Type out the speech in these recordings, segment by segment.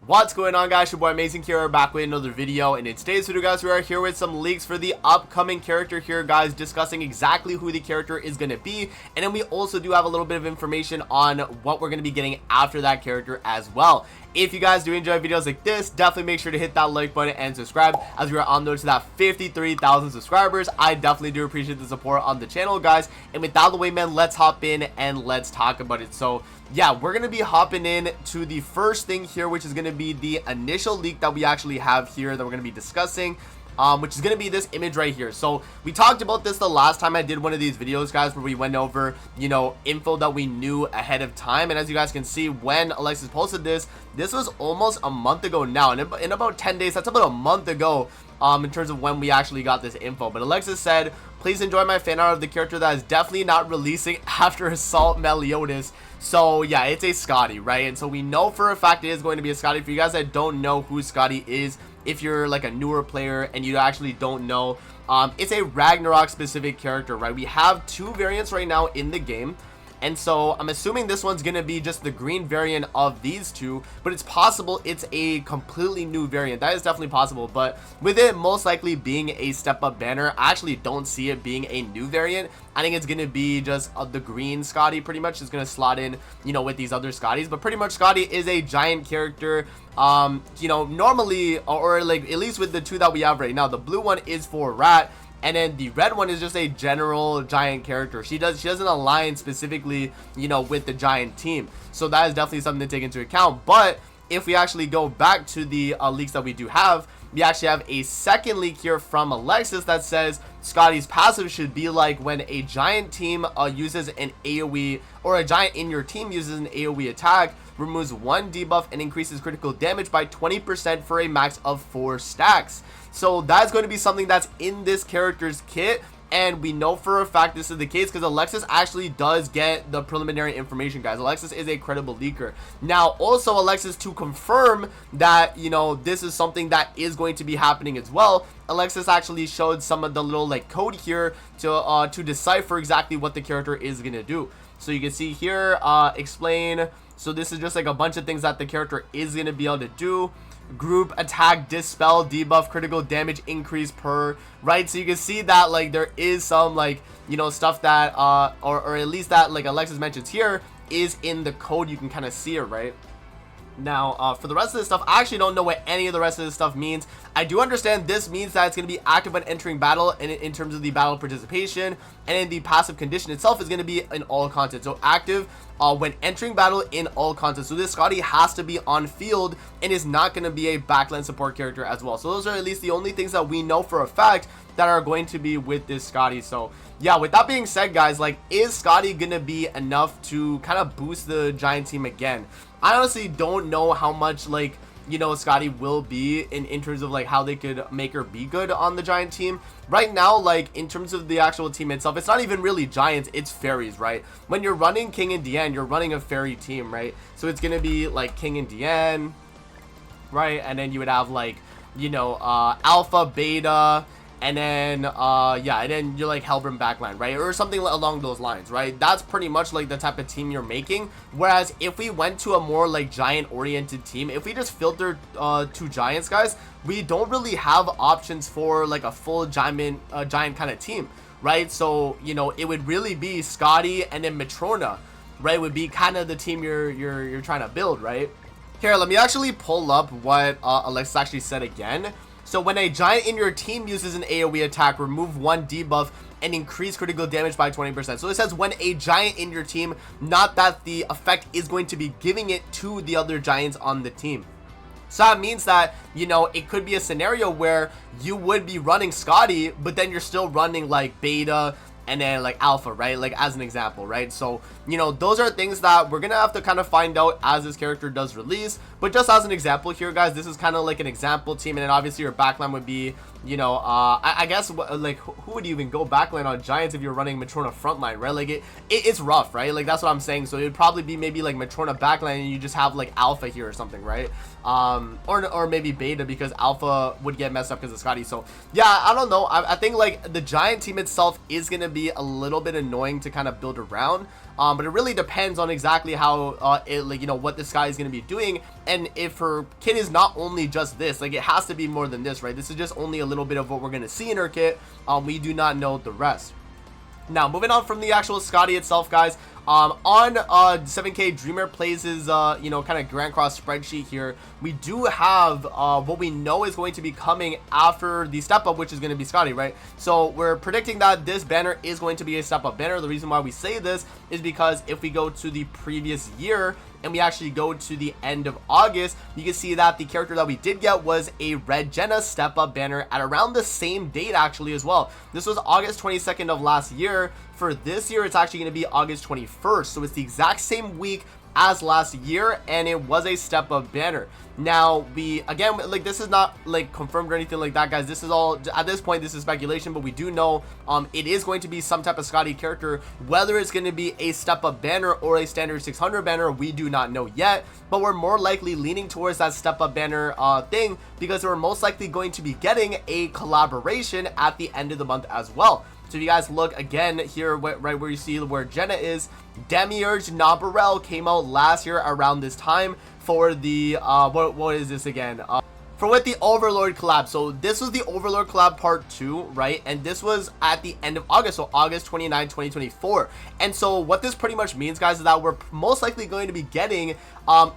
What's going on, guys? Your boy Amazing here, back with another video, and in today's video, guys, we are here with some leaks for the upcoming character here, guys, discussing exactly who the character is going to be, and then we also do have a little bit of information on what we're going to be getting after that character as well. If you guys do enjoy videos like this, definitely make sure to hit that like button and subscribe, as we are on the road to that 53,000 subscribers. I definitely do appreciate the support on the channel, guys, and with that out of the way, man, let's hop in and let's talk about it. So yeah, we're gonna be hopping in to the first thing here, which is gonna be the initial leak that we actually have here that we're gonna be discussing, which is gonna be this image right here. So we talked about this the last time I did one of these videos, guys, where we went over, you know, info that we knew ahead of time. And as you guys can see, when Alexis posted this was almost a month ago now, and in about 10 days, that's about a month ago, in terms of when we actually got this info. But Alexis said, please enjoy my fan art of the character that is definitely not releasing after Assault Meliodas. So yeah, it's a Skadi, right? And so we know for a fact it is going to be a Skadi. For you guys that don't know who Skadi is, if you're like a newer player and you actually don't know, it's a Ragnarok specific character, right? We have two variants right now in the game, and so I'm assuming this one's gonna be just the green variant of these two, but it's possible it's a completely new variant. That is definitely possible, but with it most likely being a step up banner, I actually don't see it being a new variant. I think it's gonna be just the green Skadi, pretty much is gonna slot in, you know, with these other Skadis. But pretty much Skadi is a giant character. You know, normally, or like at least with the two that we have right now, the blue one is for Rat, and then the red one is just a general giant character. She doesn't align specifically, you know, with the giant team. So that is definitely something to take into account. But if we actually go back to the leaks that we do have, we actually have a second leak here from Alexis that says Skadi's passive should be like when a giant team uses an AoE, or a giant in your team uses an AoE attack, removes 1 debuff and increases critical damage by 20% for a max of 4 stacks. So that's going to be something that's in this character's kit, and we know for a fact this is the case because Alexis actually does get the preliminary information, guys. Alexis is a credible leaker. Now also, Alexis, to confirm that, you know, this is something that is going to be happening as well, Alexis actually showed some of the little like code here to decipher exactly what the character is gonna do. So you can see here, explain. So this is just like a bunch of things that the character is gonna be able to do. Group attack, dispel, debuff, critical damage increase per, right? So you can see that like there is some like, you know, stuff that or at least that like Alexis mentions here is in the code. You can kind of see it, right? Now, for the rest of this stuff, I actually don't know what any of the rest of this stuff means. I do understand this means that it's going to be active when entering battle, and in terms of the battle participation, and in the passive condition itself is going to be in all content. So active when entering battle in all content. So this Skadi has to be on field and is not going to be a backline support character as well. So those are at least the only things that we know for a fact that are going to be with this Skadi. So yeah, with that being said, guys, like, is Skadi going to be enough to kind of boost the giant team again? I honestly don't know how much, like, you know, Skadi will be in terms of like how they could make her be good on the giant team. Right now, like, in terms of the actual team itself, it's not even really giants, it's fairies, right? When you're running King and Diane, you're running a fairy team, right? So it's gonna be like King and Diane, right? And then you would have like, you know, Alpha, Beta, and then yeah, and then you're like Hellbrim backline, right? Or something along those lines, right? That's pretty much like the type of team you're making. Whereas if we went to a more like giant oriented team, if we just filtered to giants, guys, we don't really have options for like a full giant kind of team, right? So, you know, it would really be Skadi and then Matrona, right? Would be kind of the team you're trying to build, right? Here, let me actually pull up what Alexis actually said again. So when a giant in your team uses an AoE attack, remove 1 debuff and increase critical damage by 20%. So it says when a giant in your team, not that the effect is going to be giving it to the other giants on the team. So that means that, you know, it could be a scenario where you would be running Skadi, but then you're still running like Beta and then like Alpha, right? Like as an example, right? So, you know, those are things that we're gonna have to kind of find out as this character does release. But just as an example here, guys, this is kind of like an example team, and then obviously your backline would be you know, I guess like who would even go backline on Giants if you're running Matrona frontline, right? Like it's rough, right? Like that's what I'm saying. So it would probably be maybe like Matrona backline and you just have like Alpha here or something, right? Or maybe Beta, because Alpha would get messed up because of Skadi. So yeah, I don't know. I think like the Giant team itself is gonna be a little bit annoying to kind of build around. But it really depends on exactly how like, you know, what this guy is going to be doing, and if her kit is not only just this, like it has to be more than this, right? This is just only a little bit of what we're going to see in her kit. We do not know the rest. Now, moving on from the actual Skadi itself, guys, on 7K Dreamer plays his you know, kind of Grand Cross spreadsheet here. We do have what we know is going to be coming after the step up, which is going to be Skadi, right? So we're predicting that this banner is going to be a step up banner. The reason why we say this is because if we go to the previous year and we actually go to the end of August, you can see that the character that we did get was a Red Jenna step up banner at around the same date actually as well. This was August 22nd of last year. For this year, it's actually going to be August 21st, so it's the exact same week as last year, and it was a step up banner. Now, we again, like, this is not like confirmed or anything like that, guys. This is all, at this point, this is speculation, but we do know it is going to be some type of Skadi character. Whether it's going to be a step up banner or a standard 600 banner, we do not know yet, but we're more likely leaning towards that step up banner thing, because we're most likely going to be getting a collaboration at the end of the month as well. So if you guys look again here, right where you see where Jenna is, Demiurge Nabarel came out last year around this time for the what is this again? For with the Overlord collab. So this was the Overlord collab part 2, right? And this was at the end of August, so August 29, 2024. And so what this pretty much means, guys, is that we're most likely going to be getting,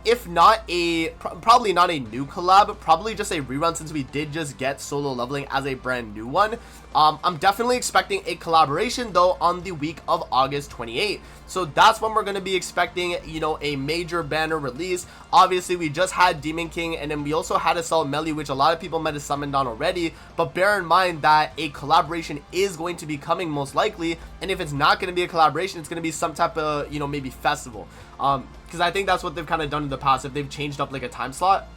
if not a, probably not a new collab, probably just a rerun, since we did just get solo leveling as a brand new one. I'm definitely expecting a collaboration though on the week of August 28th. So that's when we're going to be expecting, you know, a major banner release. Obviously, we just had Demon King, and then we also had Assault Melee, which a lot of people might have summoned on already. But bear in mind that a collaboration is going to be coming most likely. And if it's not going to be a collaboration, it's going to be some type of, you know, maybe festival. Because I think that's what they've kind of done in the past, if they've changed up like a time slot.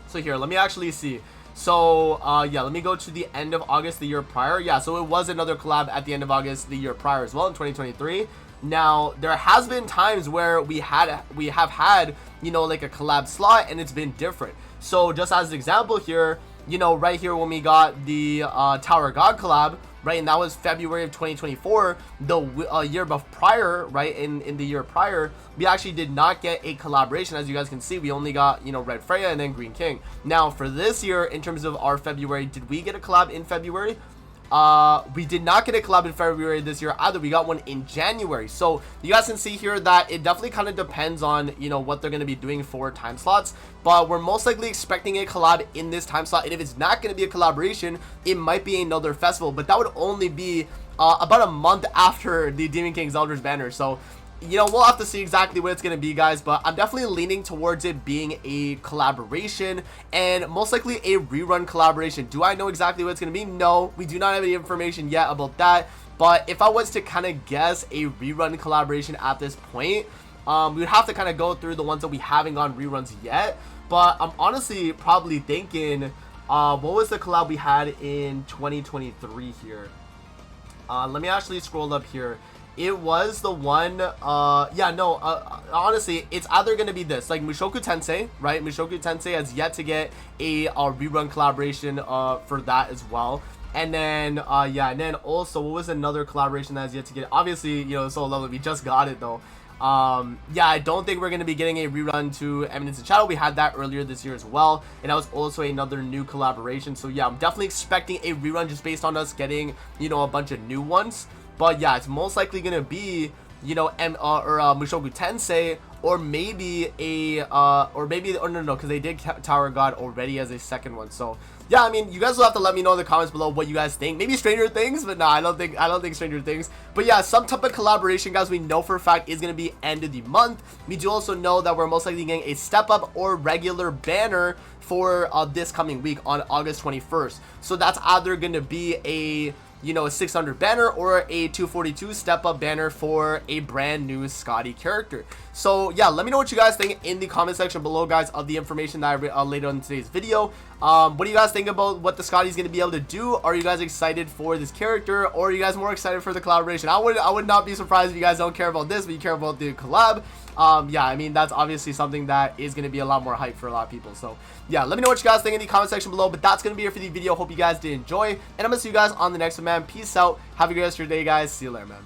So here, let me actually see. So yeah, let me go to the end of August the year prior. Yeah, so it was another collab at the end of August the year prior as well, in 2023. Now, there has been times where we have had, you know, like a collab slot, and it's been different. So just as an example here, you know, right here when we got the Tower God collab, right, and that was February of 2024, the year prior, right, in the year prior, we actually did not get a collaboration. As you guys can see, we only got, you know, Red Freya and then Green King. Now, for this year, in terms of our February, did we get a collab in February? We did not get a collab in February this year either. We got one in January. So you guys can see here that it definitely kind of depends on, you know, what they're going to be doing for time slots, but we're most likely expecting a collab in this time slot. And if it's not going to be a collaboration, it might be another festival, but that would only be about a month after the Demon King's Eldritch banner. So, you know, we'll have to see exactly what it's going to be, guys, but I'm definitely leaning towards it being a collaboration, and most likely a rerun collaboration. Do I know exactly what it's going to be? No, we do not have any information yet about that, but if I was to kind of guess a rerun collaboration at this point, we would have to kind of go through the ones that we haven't gone reruns yet, but I'm honestly probably thinking, what was the collab we had in 2023 here? Let me actually scroll up here. It was the one, yeah, no, honestly, it's either going to be this, like Mushoku Tensei, right? Mushoku Tensei has yet to get a rerun collaboration for that as well. And then, yeah, and then also, what was another collaboration that has yet to get? Obviously, you know, Soul Level, we just got it though. Yeah, I don't think we're going to be getting a rerun to Eminence and Shadow. We had that earlier this year as well, and that was also another new collaboration. So yeah, I'm definitely expecting a rerun just based on us getting, you know, a bunch of new ones. But yeah, it's most likely gonna be, you know, Mushoku Tensei, or maybe no, because they did Tower God already as a second one. So yeah, I mean, you guys will have to let me know in the comments below what you guys think. Maybe Stranger Things, but no, I don't think Stranger Things. But yeah, some type of collaboration, guys, we know for a fact is gonna be end of the month. We do also know that we're most likely getting a step up or regular banner for this coming week on August 21st. So that's either gonna be a, you know, a 600 banner or a 242 step up banner for a brand new Skadi character. So yeah, let me know what you guys think in the comment section below, guys, of the information that I laid on in today's video. What do you guys think about what the Skadi is going to be able to do? Are you guys excited for this character, or are you guys more excited for the collaboration? I would not be surprised if you guys don't care about this, but you care about the collab. Yeah, I mean, that's obviously something that is going to be a lot more hype for a lot of people. So yeah, let me know what you guys think in the comment section below. But that's going to be it for the video. Hope you guys did enjoy, and I'm going to see you guys on the next one, man. Peace out. Have a good rest of your day, guys. See you later, man.